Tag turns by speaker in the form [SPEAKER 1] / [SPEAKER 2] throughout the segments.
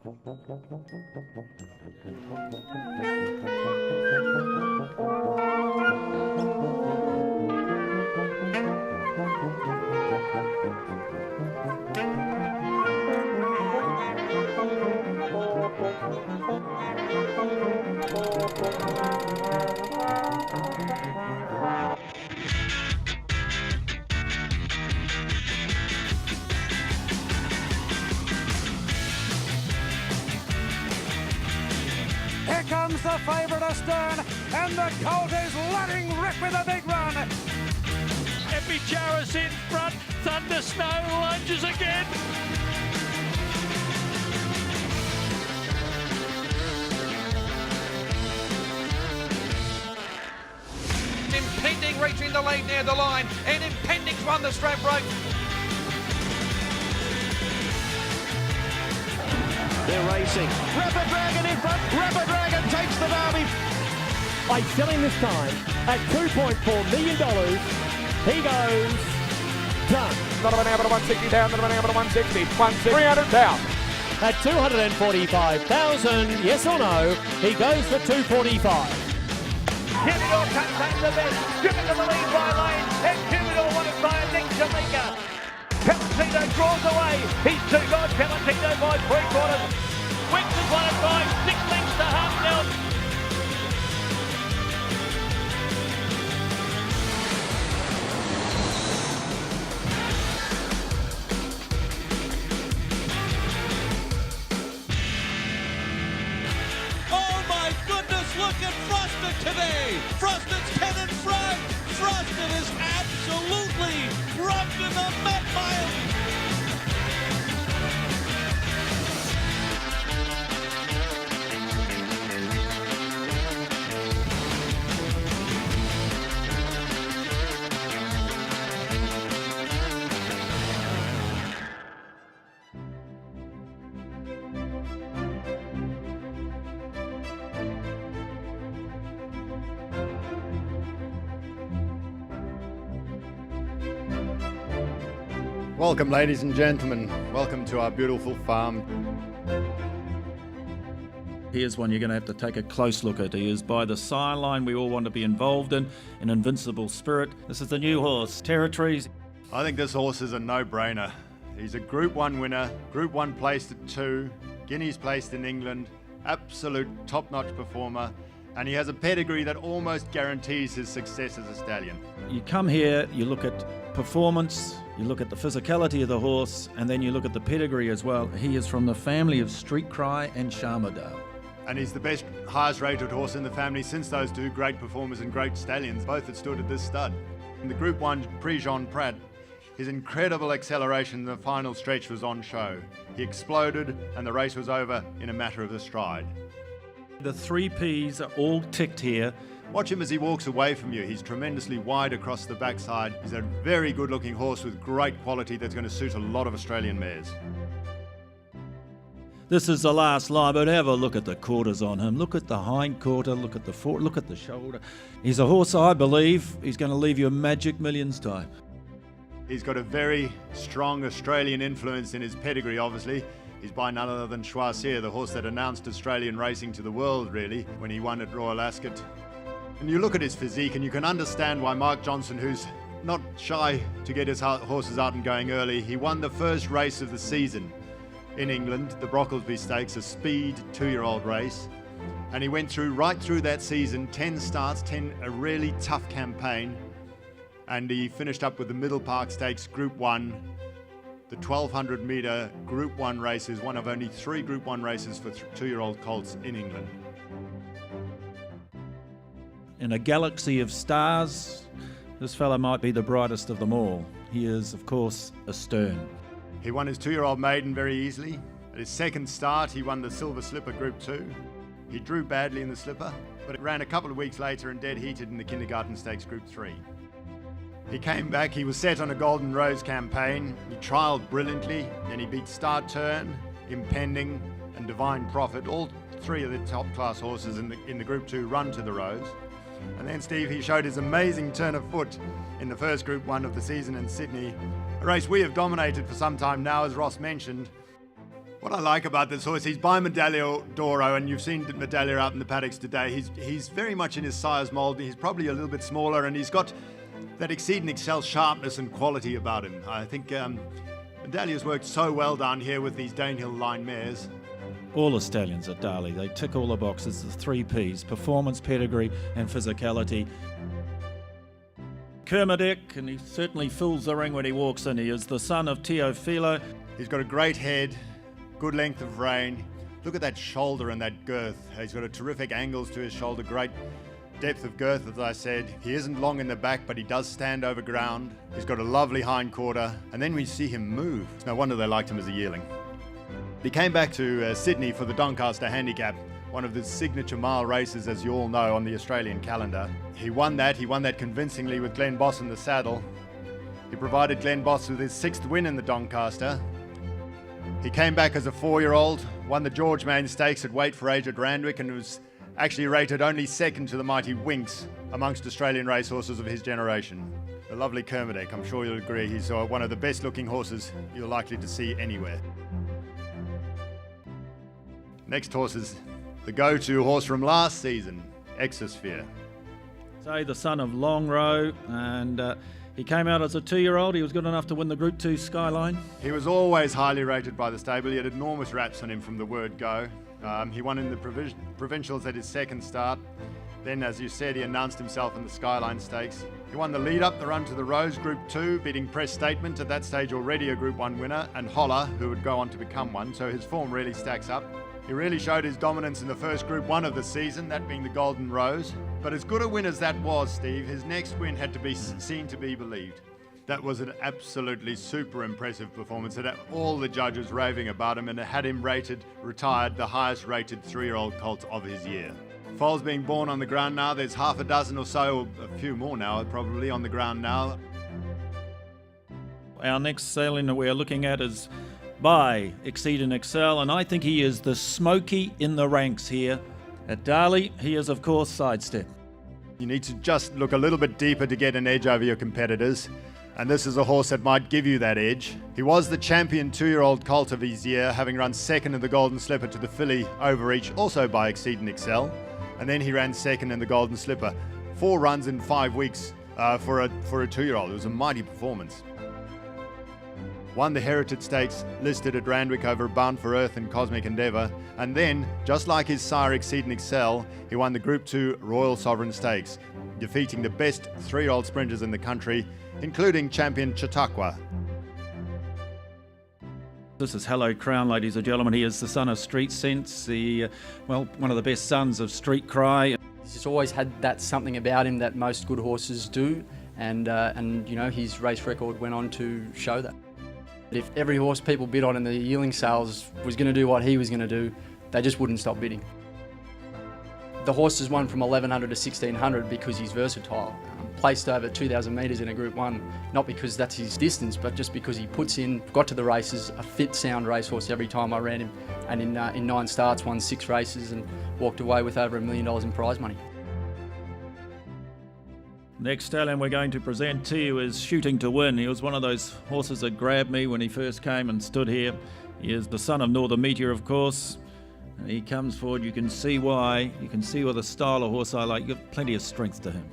[SPEAKER 1] Here comes the favourite Astern, and the colt is letting rip with a big run.
[SPEAKER 2] Epicharis in front, Thunder Snow lunges again.
[SPEAKER 3] Impending reaching the lead near the line, and Impending's won the strap rope.
[SPEAKER 4] They're racing. Rapid Dragon in front. Rapid Dragon takes the derby.
[SPEAKER 5] By selling this time at $2.4 million, he goes done.
[SPEAKER 1] Not an hour to 160 down, not an hour to 160. 300 down.
[SPEAKER 5] At $245,000, yes or no, he goes for $245.
[SPEAKER 2] Kermadec contains the best, driven to the lead by lane, and Kermadec won it by a length to Mika. Pelotino draws away, he's too good, Pelotino by 3/4. Wicks has won it by 6 lengths to Humnell.
[SPEAKER 6] Oh my goodness, look at Frosted today! Frosted's 10 in front! Frosted is absolutely rubbed in the Met Mile!
[SPEAKER 7] Welcome, ladies and gentlemen. Welcome to our beautiful farm.
[SPEAKER 8] Here's one you're going to have to take a close look at. He is by the sideline we all want to be involved in, an invincible spirit. This is the new horse, Territories.
[SPEAKER 7] I think this horse is a no-brainer. He's a Group 1 winner, Group 1 placed at 2, Guineas placed in England, absolute top-notch performer, and he has a pedigree that almost guarantees his success as a stallion.
[SPEAKER 8] You come here, you look at performance, you look at the physicality of the horse, and then you look at the pedigree as well. He is from the family of Street Cry and Charmadale.
[SPEAKER 7] And he's the best, highest rated horse in the family since those two great performers and great stallions, both that stood at this stud. In the Group 1 Prix-Jean Prat, his incredible acceleration in the final stretch was on show. He exploded and the race was over in a matter of a stride.
[SPEAKER 8] The 3 Ps are all ticked here.
[SPEAKER 7] Watch him as he walks away from you. He's tremendously wide across the backside. He's a very good looking horse with great quality that's going to suit a lot of Australian mares.
[SPEAKER 8] This is the last line, but have a look at the quarters on him. Look at the hind quarter, look at the fore, look at the shoulder. He's a horse, I believe, he's going to leave you a magic millions type.
[SPEAKER 7] He's got a very strong Australian influence in his pedigree, obviously. He's by none other than Choisir, the horse that announced Australian racing to the world, really, when he won at Royal Ascot. And you look at his physique and you can understand why Mark Johnson, who's not shy to get his horses out and going early, he won the first race of the season in England, the Brocklesby Stakes, a speed 2-year-old race. And he went right through that season, 10 starts, a really tough campaign. And he finished up with the Middle Park Stakes Group 1. The 1200 metre Group 1 race is one of only 3 Group 1 races for 2-year-old colts in England.
[SPEAKER 8] In a galaxy of stars, this fella might be the brightest of them all. He is, of course, Astern.
[SPEAKER 7] He won his 2-year-old maiden very easily. At his second start, he won the Silver Slipper Group 2. He drew badly in the Slipper, but it ran a couple of weeks later and dead heated in the Kindergarten Stakes Group 3. He came back, he was set on a Golden Rose campaign. He trialled brilliantly, and he beat Star Turn, Impending, and Divine Prophet, all 3 of the top-class horses in the Group 2 run to the Rose. And then, Steve, he showed his amazing turn of foot in the first Group 1 of the season in Sydney, a race we have dominated for some time now, as Ross mentioned. What I like about this horse, he's by Medaglia Doro, and you've seen Medaglia out in the paddocks today. He's very much in his sire's mould. He's probably a little bit smaller, and he's got that Exceed and Excel sharpness and quality about him. I think Medaglia's worked so well down here with these Danehill line mares.
[SPEAKER 8] All the stallions at Darley, they tick all the boxes, the 3 Ps, performance, pedigree and physicality. Kermadec, and he certainly fills the ring when he walks in. He is the son of Teofilo.
[SPEAKER 7] He's got a great head, good length of rein. Look at that shoulder and that girth. He's got a terrific angles to his shoulder, great depth of girth, as I said. He isn't long in the back, but he does stand over ground. He's got a lovely hind quarter, and then we see him move. It's no wonder they liked him as a yearling. He came back to Sydney for the Doncaster Handicap, one of the signature mile races, as you all know, on the Australian calendar. He won that convincingly with Glenn Boss in the saddle. He provided Glenn Boss with his 6th win in the Doncaster. He came back as a 4-year-old, won the George Main Stakes at weight for age at Randwick, and was actually rated only 2nd to the mighty Winks amongst Australian racehorses of his generation. The lovely Kermadec, I'm sure you'll agree, he's one of the best looking horses you're likely to see anywhere. Next horse is the go-to horse from last season, Exosphere.
[SPEAKER 8] Say the son of Lonhro, and he came out as a 2-year-old. He was good enough to win the Group 2 Skyline.
[SPEAKER 7] He was always highly rated by the stable. He had enormous raps on him from the word go. He won in the provincials at his 2nd start. Then, as you said, he announced himself in the Skyline Stakes. He won the lead up the run to the Rose Group 2, beating Press Statement, at that stage already a Group 1 winner, and Holler, who would go on to become one, so his form really stacks up. He really showed his dominance in the first Group 1 of the season, that being the Golden Rose. But as good a win as that was, Steve, his next win had to be seen to be believed. That was an absolutely super impressive performance. It had all the judges raving about him, and it had him retired the highest rated 3-year-old colt of his year. Foals being born on the ground now. There's half a dozen or so, a few more now probably on the ground now.
[SPEAKER 8] Our next stallion that we're looking at is by Exceed and Excel, and I think he is the smoky in the ranks here. At Darley, he is of course Sidestep.
[SPEAKER 7] You need to just look a little bit deeper to get an edge over your competitors, and this is a horse that might give you that edge. He was the champion 2-year-old colt of his year, having run 2nd in the Golden Slipper to the filly Overreach, also by Exceed and Excel, and then he ran 2nd in the Golden Slipper. 4 runs in 5 weeks for a 2-year-old. It was a mighty performance. Won the Heritage Stakes, listed at Randwick over Bound for Earth and Cosmic Endeavour, and then, just like his sire Exceed and Excel, he won the Group 2 Royal Sovereign Stakes, defeating the best 3-year-old sprinters in the country, including champion Chautauqua.
[SPEAKER 8] This is Hallowed Crown, ladies and gentlemen. He is the son of Street Sense, one of the best sons of Street Cry.
[SPEAKER 9] He's just always had that something about him that most good horses do, and you know, his race record went on to show that. If every horse people bid on in the yearling sales was going to do what he was going to do, they just wouldn't stop bidding. The horse has won from 1100 to 1600 because he's versatile. Placed over 2,000 metres in a Group 1, not because that's his distance, but just because he puts in, got to the races, a fit, sound racehorse every time I ran him, and in 9 starts won 6 races and walked away with over $1 million in prize money.
[SPEAKER 8] Next stallion we're going to present to you is Shooting to Win. He was one of those horses that grabbed me when he first came and stood here. He is the son of Northern Meteor, of course. And he comes forward, you can see why. You can see what the style of horse I like. You've got plenty of strength to him.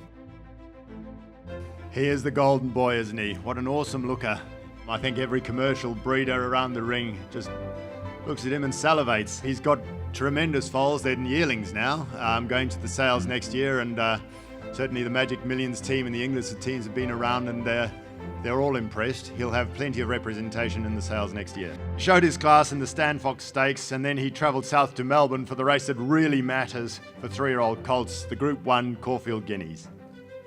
[SPEAKER 7] He is the golden boy, isn't he? What an awesome looker. I think every commercial breeder around the ring just looks at him and salivates. He's got tremendous foals. They're in yearlings now, going to the sales next year, and certainly the Magic Millions team and the English teams have been around, and they're all impressed. He'll have plenty of representation in the sales next year. Showed his class in the Stanfox Stakes, and then he travelled south to Melbourne for the race that really matters for 3-year-old colts, the Group 1 Caulfield Guineas.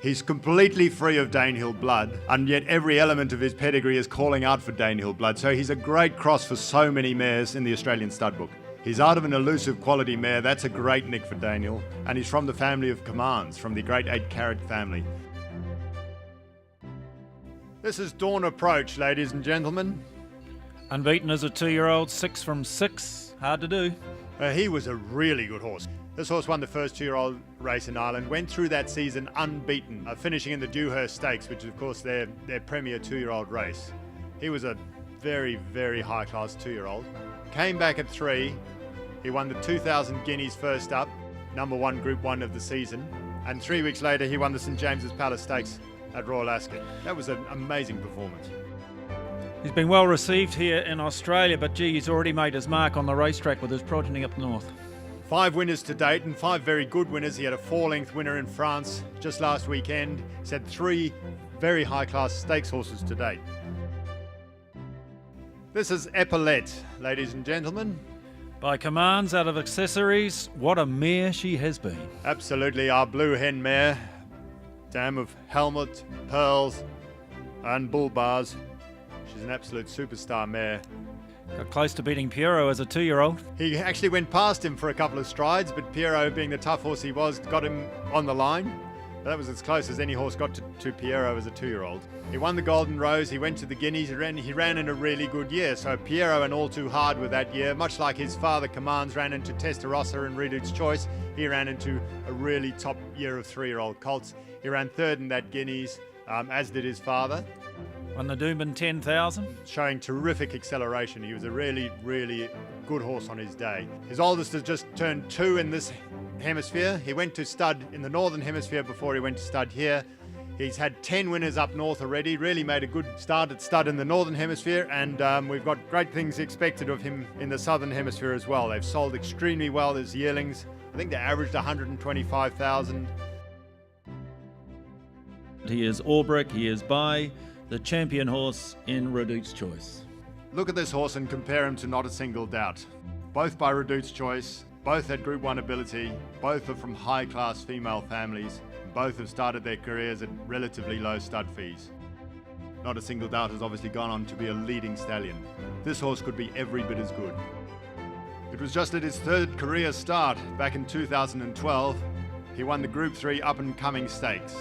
[SPEAKER 7] He's completely free of Danehill blood, and yet every element of his pedigree is calling out for Danehill blood, so he's a great cross for so many mares in the Australian stud book. He's out of an elusive quality mare. That's a great nick for Danehill, and he's from the family of Commands, from the great 8-carat family. This is Dawn Approach, ladies and gentlemen.
[SPEAKER 8] Unbeaten as a 2-year-old, 6 from 6. Hard to do.
[SPEAKER 7] He was a really good horse. This horse won the first 2-year-old race in Ireland, went through that season unbeaten, finishing in the Dewhurst Stakes, which is of course their premier 2-year-old race. He was a very, very high-class 2-year-old. came back at 3. He won the 2,000 guineas first up, number 1 Group 1 of the season. And 3 weeks later, he won the St James's Palace Stakes at Royal Ascot. That was an amazing performance.
[SPEAKER 8] He's been well received here in Australia, but gee, he's already made his mark on the racetrack with his progeny up north.
[SPEAKER 7] 5 winners to date and 5 very good winners. He had a 4-length winner in France just last weekend. He's had 3 very high-class stakes horses to date. This is Epaulette, ladies and gentlemen.
[SPEAKER 8] By commands out of accessories, what a mare she has been.
[SPEAKER 7] Absolutely, our blue hen mare. Dam of helmet, pearls and bull bars. She's an absolute superstar mare.
[SPEAKER 8] Got close to beating Piero as a 2-year-old.
[SPEAKER 7] He actually went past him for a couple of strides, but Piero, being the tough horse he was, got him on the line. That was as close as any horse got to Piero as a 2-year-old. He won the Golden Rose, he went to the Guineas, he ran in a really good year. So Piero and All Too Hard with that year, much like his father Commands ran into Testarossa and Reduke's Choice, he ran into a really top year of 3-year-old colts. He ran 3rd in that Guineas, as did his father.
[SPEAKER 8] Won the Denman 10,000.
[SPEAKER 7] Showing terrific acceleration. He was a really, really good horse on his day. His oldest has just turned 2 in this hemisphere. He went to stud in the Northern Hemisphere before he went to stud here. He's had 10 winners up north already, really made a good start at stud in the Northern Hemisphere, and we've got great things expected of him in the Southern Hemisphere as well. They've sold extremely well as yearlings. I think they averaged 125,000.
[SPEAKER 8] He is Albrecht, he is by the champion horse in Reduke's Choice.
[SPEAKER 7] Look at this horse and compare him to Not a Single Doubt. Both by Reduke's Choice, both had Group 1 ability, both are from high-class female families, and both have started their careers at relatively low stud fees. Not a Single Doubt has obviously gone on to be a leading stallion. This horse could be every bit as good. It was just at his 3rd career start back in 2012. He won the Group 3 up-and-coming stakes.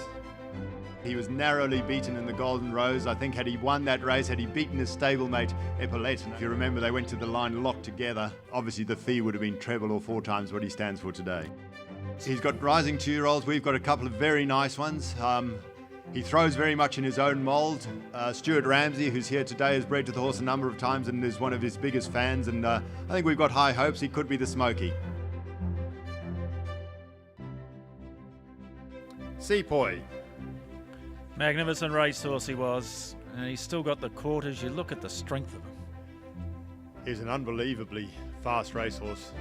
[SPEAKER 7] He was narrowly beaten in the Golden Rose. I think had he won that race, had he beaten his stablemate Epaulette, and if you remember they went to the line locked together, obviously the fee would have been treble or 4 times what he stands for today. He's got rising 2-year-olds. We've got a couple of very nice ones. He throws very much in his own mould. Stuart Ramsey, who's here today, has bred to the horse a number of times and is one of his biggest fans, and I think we've got high hopes he could be the Smoky. Sepoy.
[SPEAKER 8] Magnificent racehorse he was, and he's still got the quarters. You look at the strength of him.
[SPEAKER 7] He's an unbelievably fast racehorse.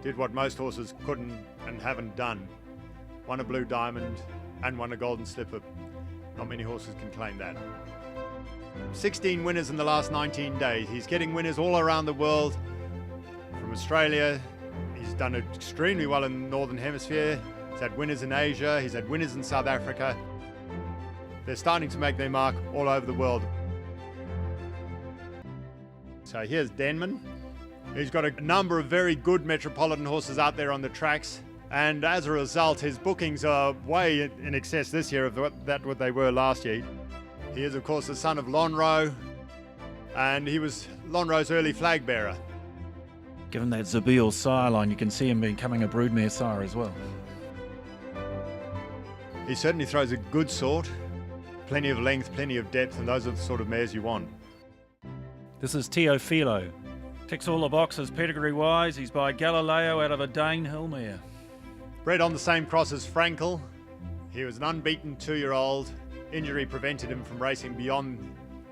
[SPEAKER 7] Did what most horses couldn't and haven't done. Won a Blue Diamond and won a Golden Slipper. Not many horses can claim that. 16 winners in the last 19 days. He's getting winners all around the world. From Australia, he's done extremely well in the Northern Hemisphere. He's had winners in Asia, he's had winners in South Africa. They're starting to make their mark all over the world. So here's Denman. He's got a number of very good metropolitan horses out there on the tracks, and as a result his bookings are way in excess this year of what they were last year. He is of course the son of Lonhro, and he was Lonhro's early flag bearer.
[SPEAKER 8] Given that Zabeel sire line, you can see him becoming a broodmare sire as well.
[SPEAKER 7] He certainly throws a good sort. Plenty of length, plenty of depth, and those are the sort of mares you want.
[SPEAKER 8] This is Teofilo. Ticks all the boxes pedigree-wise. He's by Galileo out of a Dane Hill mare.
[SPEAKER 7] Bred on the same cross as Frankel. He was an unbeaten 2-year-old. Injury prevented him from racing beyond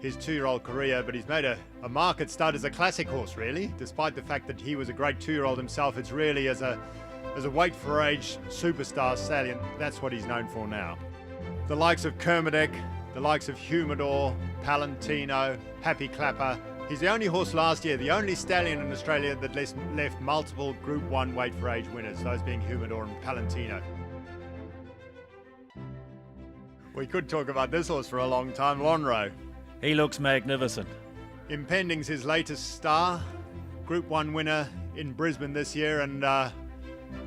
[SPEAKER 7] his 2-year-old career, but he's made a mark at stud as a classic horse, really. Despite the fact that he was a great 2-year-old himself, it's really as a weight for age superstar stallion. That's what he's known for now. The likes of Kermadec, the likes of Humidor, Palantino, Happy Clapper. He's the only horse last year, the only stallion in Australia that left multiple Group 1 weight for age winners, those being Humidor and Palantino. We could talk about this horse for a long time, Lonhro.
[SPEAKER 8] He looks magnificent.
[SPEAKER 7] Impending's his latest star, Group 1 winner in Brisbane this year, and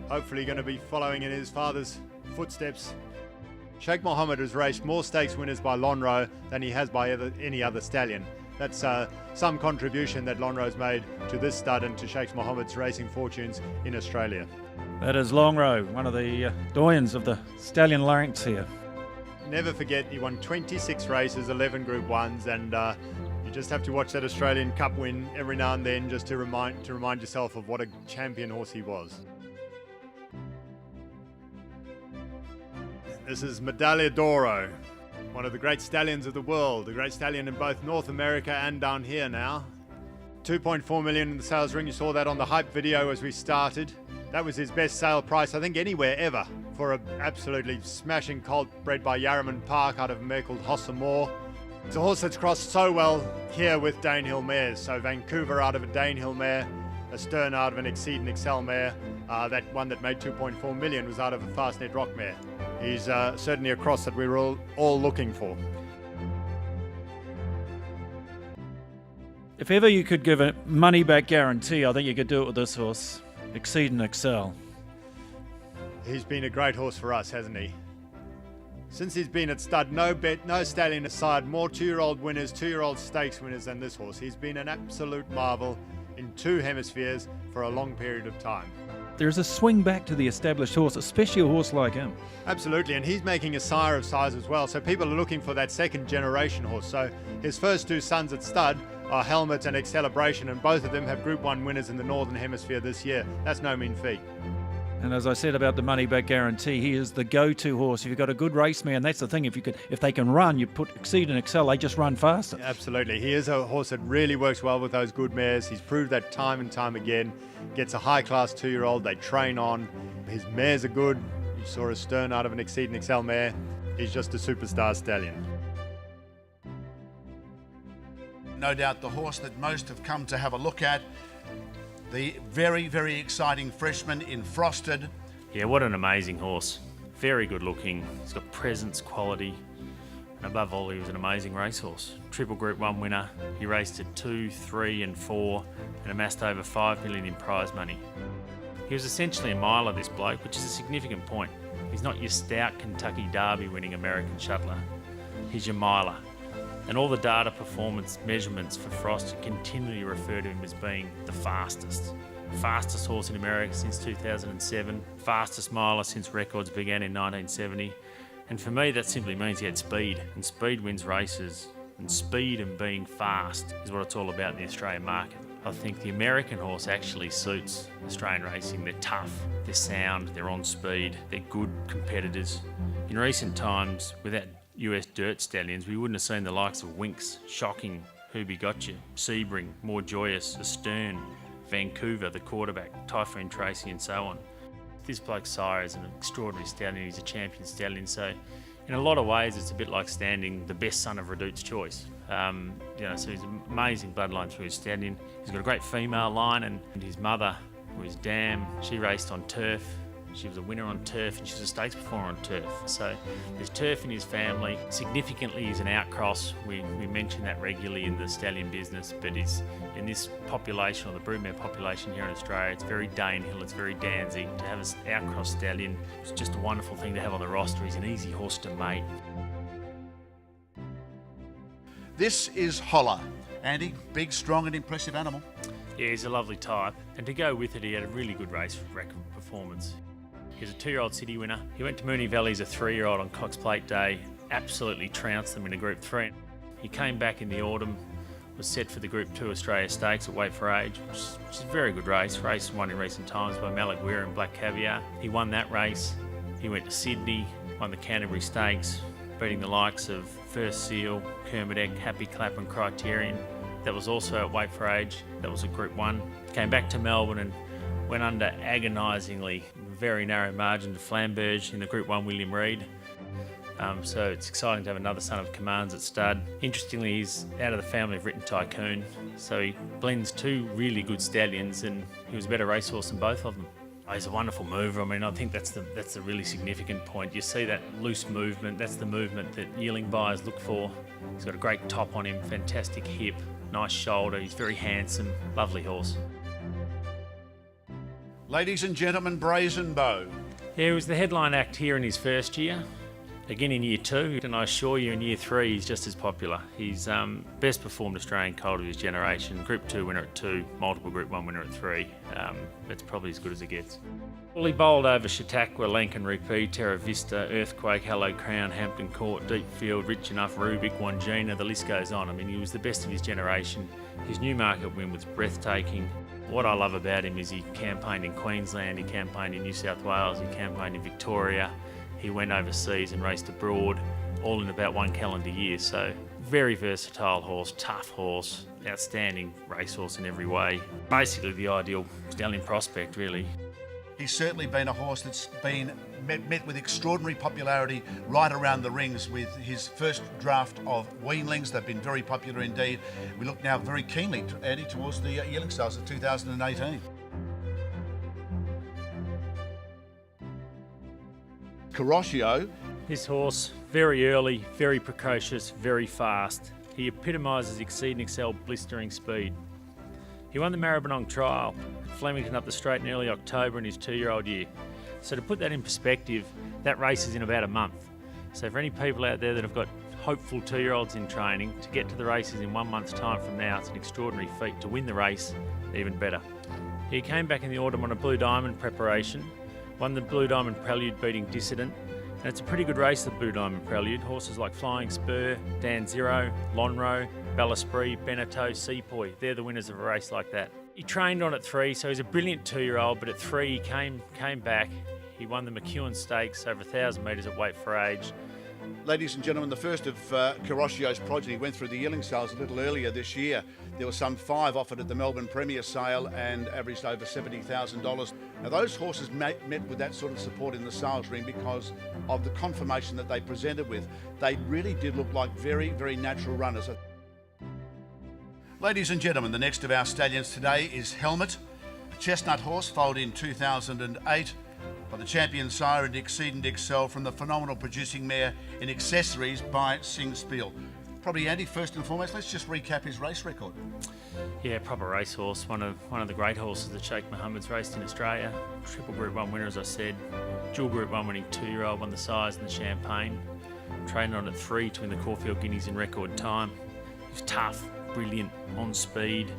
[SPEAKER 7] hopefully going to be following in his father's footsteps. Sheikh Mohammed has raced more stakes winners by Lonhro than he has by any other stallion. That's some contribution that Lonhro's made to this stud and to Sheikh Mohammed's racing fortunes in Australia.
[SPEAKER 8] That is Lonhro, one of the doyens of the stallion ranks here.
[SPEAKER 7] Never forget, he won 26 races, 11 Group 1s, and you You just have to watch that Australian Cup win every now and then just to remind yourself of what a champion horse he was. This is Medaglia d'Oro, one of the great stallions of the world, a great stallion in both North America and down here now. 2.4 million in the sales ring. You saw that on the hype video as we started. That was his best sale price, I think, anywhere ever, for an absolutely smashing colt bred by Yarraman Park out of a mare called Holler. It's a horse that's crossed so well here with Danehill mares. So Vancouver out of a Danehill mare, Astern out of an Exceed and Excel mare. That one that made 2.4 million was out of a Fastnet Rock mare. He's certainly a cross that we were all looking for.
[SPEAKER 8] If ever you could give a money-back guarantee, I think you could do it with this horse, Exceed and Excel.
[SPEAKER 7] He's been a great horse for us, hasn't he? Since he's been at stud, no stallion aside, more 2-year-old winners, 2-year-old stakes winners than this horse. He's been an absolute marvel in 2 hemispheres for a long period of time.
[SPEAKER 8] There's a swing back to the established horse, especially a horse like him.
[SPEAKER 7] Absolutely, and he's making a sire of size as well, so people are looking for that second generation horse. So his first 2 sons at stud are Helmet and Acceleration, and both of them have Group 1 winners in the Northern Hemisphere this year. That's no mean feat.
[SPEAKER 8] And as I said about the money back guarantee, he is the go-to horse. If you've got a good race man, that's the thing. If they can run, you put Exceed and Excel, they just run faster.
[SPEAKER 7] Absolutely. He is a horse that really works well with those good mares. He's proved that time and time again. Gets a high-class 2-year-old. They train on. His mares are good. You saw a Stern out of an Exceed and Excel mare. He's just a superstar stallion.
[SPEAKER 10] No doubt the horse that most have come to have a look at. The very, very exciting freshman in Frosted.
[SPEAKER 11] Yeah, what an amazing horse. Very good looking. He's got presence, quality, and above all, he was an amazing racehorse. Triple Group 1 winner. He raced at 2, 3 and 4 and amassed over 5 million in prize money. He was essentially a miler, this bloke, which is a significant point. He's not your stout Kentucky Derby winning American shuttler. He's your miler. And all the data performance measurements for Frosted continually refer to him as being the fastest. Fastest horse in America since 2007, fastest miler since records began in 1970. And for me, that simply means he had speed, and speed wins races. And speed and being fast is what it's all about in the Australian market. I think the American horse actually suits Australian racing. They're tough, they're sound, they're on speed, they're good competitors. In recent times, without US dirt stallions, we wouldn't have seen the likes of Winks, Shocking, Hoobie Gotcha, Sebring, More Joyous, Astern, Vancouver, the quarterback, Typhoon Tracy, and so on. This bloke's sire is an extraordinary stallion. He's a champion stallion, so in a lot of ways it's a bit like standing the best son of Redout's choice. So he's an amazing bloodline through his stallion. He's got a great female line, and his mother, who is Dam, she raced on turf. She was a winner on turf, and she was a stakes performer on turf. So there's turf in his family. Significantly, he's an outcross. We mention that regularly in the stallion business, but he's in this population, or the broodmare population here in Australia, it's very Danehill, it's very Danzig. To have an outcross stallion, it's just a wonderful thing to have on the roster. He's an easy horse to mate.
[SPEAKER 10] This is Holler. Andy, big, strong and impressive animal.
[SPEAKER 11] Yeah, he's a lovely type. And to go with it, he had a really good race record performance. He was a 2-year-old city winner. He went to Moonee Valley as a 3-year-old on Cox Plate Day, absolutely trounced them in a Group 3. He came back in the autumn, was set for the Group 2 Australia Stakes at Weight for Age, which is a very good race won in recent times by Malaguer and Black Caviar. He won that race. He went to Sydney, won the Canterbury Stakes, beating the likes of First Seal, Kermadec, Happy Clap and Criterion. That was also at Weight for Age. That was a Group 1. Came back to Melbourne and went under agonisingly very narrow margin to Flamberge in the Group 1 William Reid. So it's exciting to have another son of Commands at stud. Interestingly, he's out of the family of Written Tycoon, so he blends 2 really good stallions, and he was a better racehorse than both of them. He's a wonderful mover. I mean, I think that's the really significant point. You see that loose movement, that's the movement that yearling buyers look for. He's got a great top on him, fantastic hip, nice shoulder, he's very handsome, lovely horse.
[SPEAKER 10] Ladies and gentlemen, Brazen Beau.
[SPEAKER 11] Yeah, he was the headline act here in his first year. again in year 2, and I assure you in year 3 he's just as popular. He's best performed Australian colt of his generation, Group 2 winner at 2, multiple Group 1 winner at 3. That's probably as good as it gets. Well, he bowled over Chautauqua, Lankan Rupee, Terra Vista, Earthquake, Hallowed Crown, Hampton Court, Deep Field, Rich Enough, Rubik, Wangina, the list goes on. I mean, he was the best of his generation. His Newmarket win was breathtaking. What I love about him is he campaigned in Queensland, he campaigned in New South Wales, he campaigned in Victoria, he went overseas and raced abroad, all in about 1 calendar year. So very versatile horse, tough horse, outstanding racehorse in every way. Basically the ideal stallion prospect, really.
[SPEAKER 10] He's certainly been a horse that's been met with extraordinary popularity right around the rings with his first draft of weanlings. They've been very popular indeed. We look now very keenly, Andy, towards the yearling sales of 2018. Kuroshio.
[SPEAKER 11] This horse, very early, very precocious, very fast. He epitomises exceed and excel blistering speed. He won the Maribyrnong trial at Flemington up the straight in early October in his 2-year-old year. So to put that in perspective, that race is in about a month. So for any people out there that have got hopeful 2-year-olds in training, to get to the races in 1 month's time from now, it's an extraordinary feat. To win the race, even better. He came back in the autumn on a Blue Diamond preparation, won the Blue Diamond Prelude beating Dissident, and it's a pretty good race, the Blue Diamond Prelude. Horses like Flying Spur, Dan Zero, Lonhro, Bellesprit, Beneteau, Sepoy, they're the winners of a race like that. He trained on at 3, so he's a brilliant 2-year-old, but at 3 he came back. He won the McEwen Stakes over 1,000 metres at weight for age.
[SPEAKER 10] Ladies and gentlemen, the first of Kuroshio's progeny went through the yearling sales a little earlier this year. There were some 5 offered at the Melbourne Premier sale and averaged over $70,000. Now those horses met with that sort of support in the sales ring because of the confirmation that they presented with. They really did look like very, very natural runners. Ladies and gentlemen, the next of our stallions today is Helmet, a chestnut horse foaled in 2008 by the champion sire in Exceed and Excel from the phenomenal producing mare in Accessories by Sing Spiel. Probably, Andy, first and foremost, let's just recap his race record.
[SPEAKER 11] Yeah, proper racehorse, one of the great horses that Sheikh Mohammed's raced in Australia. Triple Group 1 winner, as I said. Dual Group 1 winning 2-year-old, won the Sires and the Champagne. Trained on at 3 to win the Caulfield Guineas in record time. He was tough, brilliant, on speed,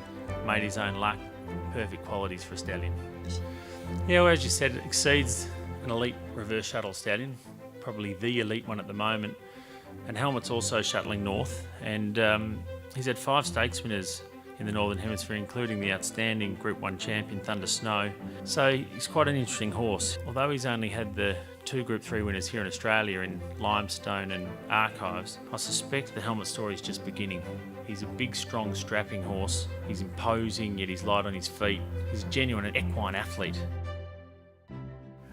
[SPEAKER 11] made his own luck. Perfect qualities for a stallion. Yeah, well, as you said, it exceeds an elite reverse shuttle stallion, probably the elite one at the moment. And Helmet's also shuttling north, and he's had 5 stakes winners in the Northern Hemisphere, including the outstanding Group 1 champion Thunder Snow. So he's quite an interesting horse. Although he's only had the 2 Group 3 winners here in Australia in Limestone and Archives, I suspect the Helmet story is just beginning. He's a big, strong, strapping horse. He's imposing, yet he's light on his feet. He's a genuine equine athlete.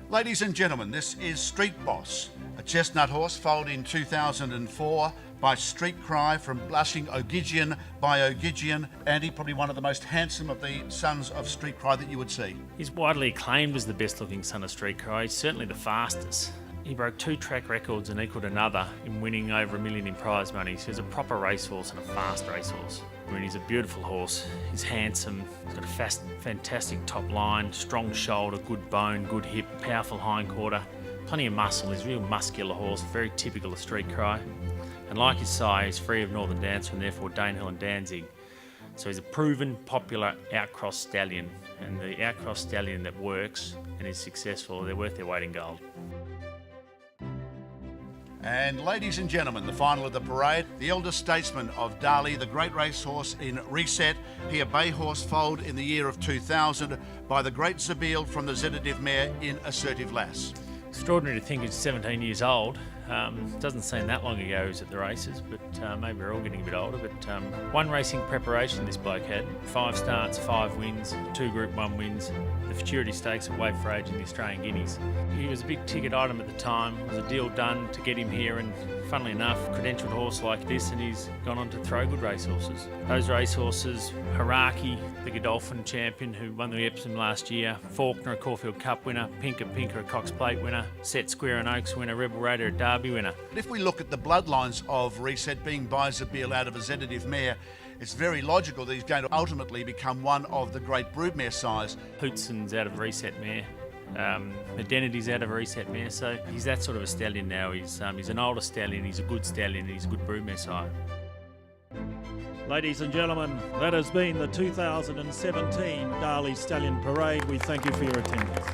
[SPEAKER 10] Ladies and gentlemen, this is Street Boss, a chestnut horse foaled in 2004 by Street Cry from Blushing Ogygian by Ogygian. Andy, probably one of the most handsome of the sons of Street Cry that you would see.
[SPEAKER 11] He's widely acclaimed as the best looking son of Street Cry. He's certainly the fastest. He broke 2 track records and equalled another in winning over $1 million in prize money. So he's a proper racehorse and a fast racehorse. I mean, he's a beautiful horse. He's handsome. He's got a fantastic top line, strong shoulder, good bone, good hip, powerful hindquarter, plenty of muscle. He's a real muscular horse, very typical of Street Cry. And like his sire, he's free of Northern Dancer and therefore Danehill and Danzig. So he's a proven, popular outcross stallion. And the outcross stallion that works and is successful, they're worth their weight in gold.
[SPEAKER 10] And ladies and gentlemen, the final of the parade, the elder statesman of Darley, the great racehorse in Reset. He a bay horse foaled in the year of 2000 by the great Zabeel from the Zedidiv mare in Assertive Lass.
[SPEAKER 11] Extraordinary to think he's 17 years old. Doesn't seem that long ago he was at the races, but maybe we're all getting a bit older. But 1 racing preparation this bloke had. 5 starts, 5 wins, 2 Group 1 wins, the Futurity Stakes at weight for age in the Australian Guineas. He was a big ticket item at the time. There was a deal done to get him here, and funnily enough, credentialed horse like this, and he's gone on to throw good racehorses. Those racehorses, Haraki, the Godolphin champion who won the Epsom last year, Faulkner, a Caulfield Cup winner, Pinker, a Cox Plate winner, Set Square and Oaks winner, Rebel Raider, a Derby winner.
[SPEAKER 10] But if we look at the bloodlines of Reset being by Zabeel out of a Zedidiv mare, it's very logical that he's going to ultimately become one of the great broodmare sires.
[SPEAKER 11] Hootson's out of Reset mare, Identity's out of a reset mare, so he's that sort of a stallion now. He's an older stallion, he's a good stallion, and he's a good broodmare sire.
[SPEAKER 8] Ladies and gentlemen, that has been the 2017 Darley Stallion Parade. We thank you for your attendance.